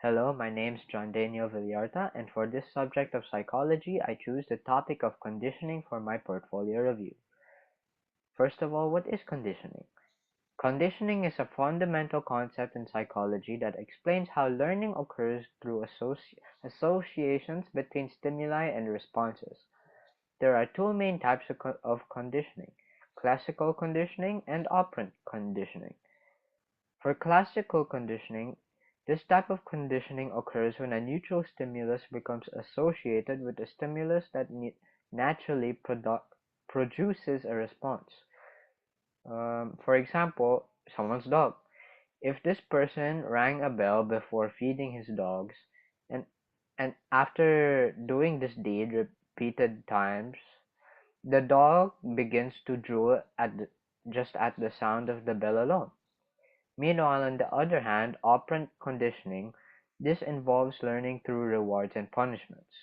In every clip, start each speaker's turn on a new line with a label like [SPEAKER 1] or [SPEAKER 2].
[SPEAKER 1] Hello, my name's Daenielle Villarta, and for this subject of psychology, I choose the topic of conditioning for my portfolio review. First of all, what is conditioning? Conditioning is a fundamental concept in psychology that explains how learning occurs through associations between stimuli and responses. There are two main types of conditioning: classical conditioning and operant conditioning. For classical conditioning, this type of conditioning occurs when a neutral stimulus becomes associated with a stimulus that naturally produces a response. For example, someone's dog. If this person rang a bell before feeding his dogs, and and after doing this deed repeated times, the dog begins to drool just at the sound of the bell alone. Meanwhile, on the other hand, operant conditioning, this involves learning through rewards and punishments.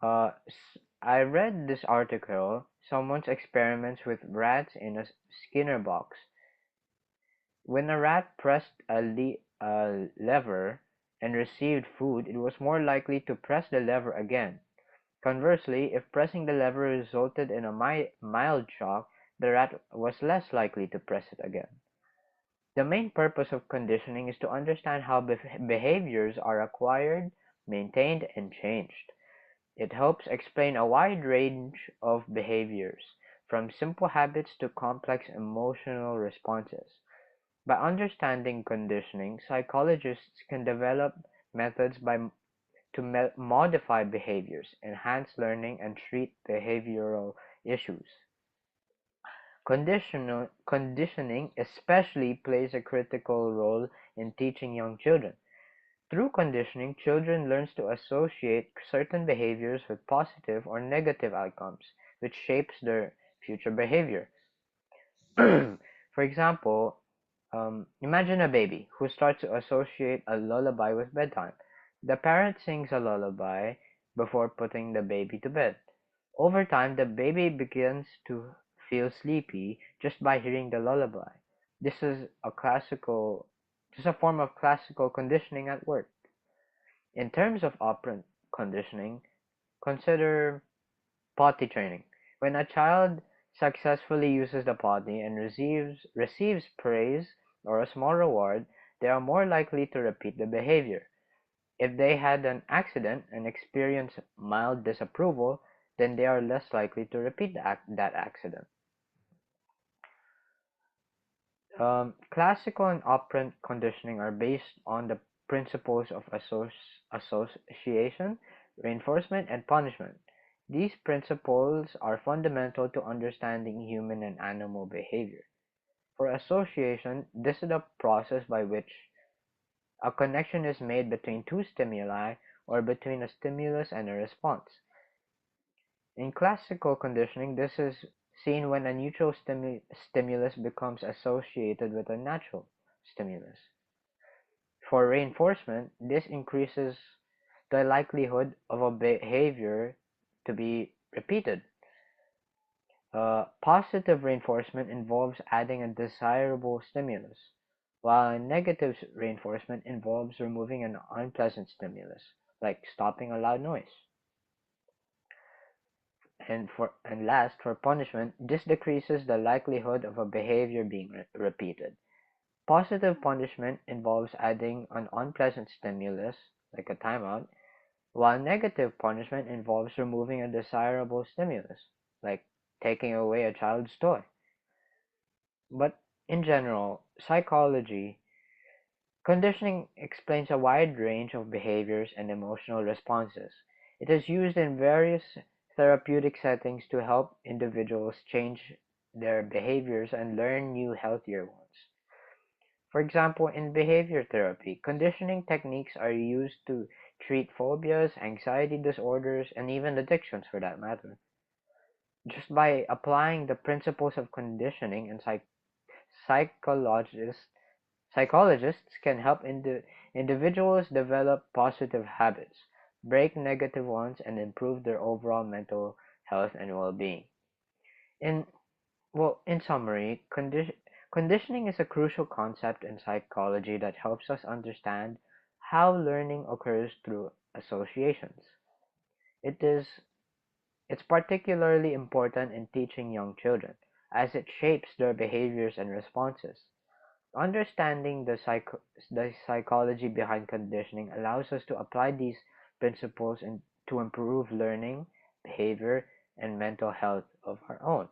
[SPEAKER 1] I read this article, someone's experiments with rats in a Skinner box. When a rat pressed a lever and received food, it was more likely to press the lever again. Conversely, if pressing the lever resulted in a mild shock, the rat was less likely to press it again. The main purpose of conditioning is to understand how behaviors are acquired, maintained, and changed. It helps explain a wide range of behaviors, from simple habits to complex emotional responses. By understanding conditioning, psychologists can develop methods to modify behaviors, enhance learning, and treat behavioral issues. Conditioning especially plays a critical role in teaching young children. Through conditioning, children learn to associate certain behaviors with positive or negative outcomes, which shapes their future behavior. For example, imagine a baby who starts to associate a lullaby with bedtime. The parent sings a lullaby before putting the baby to bed. Over time, the baby begins to feel sleepy just by hearing the lullaby. This is a form of classical conditioning at work. In terms of operant conditioning, consider potty training. When a child successfully uses the potty and receives praise or a small reward, they are more likely to repeat the behavior. If they had an accident and experience mild disapproval, then they are less likely to repeat that accident. Classical and operant conditioning are based on the principles of association, reinforcement, and punishment. These principles are fundamental to understanding human and animal behavior. For association, this is the process by which a connection is made between two stimuli or between a stimulus and a response. In classical conditioning, this is seen when a neutral stimulus becomes associated with a natural stimulus. For reinforcement, this increases the likelihood of a behavior to be repeated. Positive reinforcement involves adding a desirable stimulus, while negative reinforcement involves removing an unpleasant stimulus, like stopping a loud noise. And last, for punishment, this decreases the likelihood of a behavior being repeated. Positive punishment involves adding an unpleasant stimulus, like a timeout, while negative punishment involves removing a desirable stimulus, like taking away a child's toy. But in general, psychology conditioning explains a wide range of behaviors and emotional responses. It is used in various therapeutic settings to help individuals change their behaviors and learn new, healthier ones. For example, in behavior therapy, conditioning techniques are used to treat phobias, anxiety disorders, and even addictions for that matter. Just by applying the principles of conditioning, and psychologists psychologists can help individuals develop positive habits, break negative ones, and improve their overall mental health and well-being. In in summary, conditioning is a crucial concept in psychology that helps us understand how learning occurs through associations. It is it's particularly important in teaching young children, as it shapes their behaviors and responses. Understanding the psychology behind conditioning allows us to apply these principles to improve learning, behavior, and mental health of our own.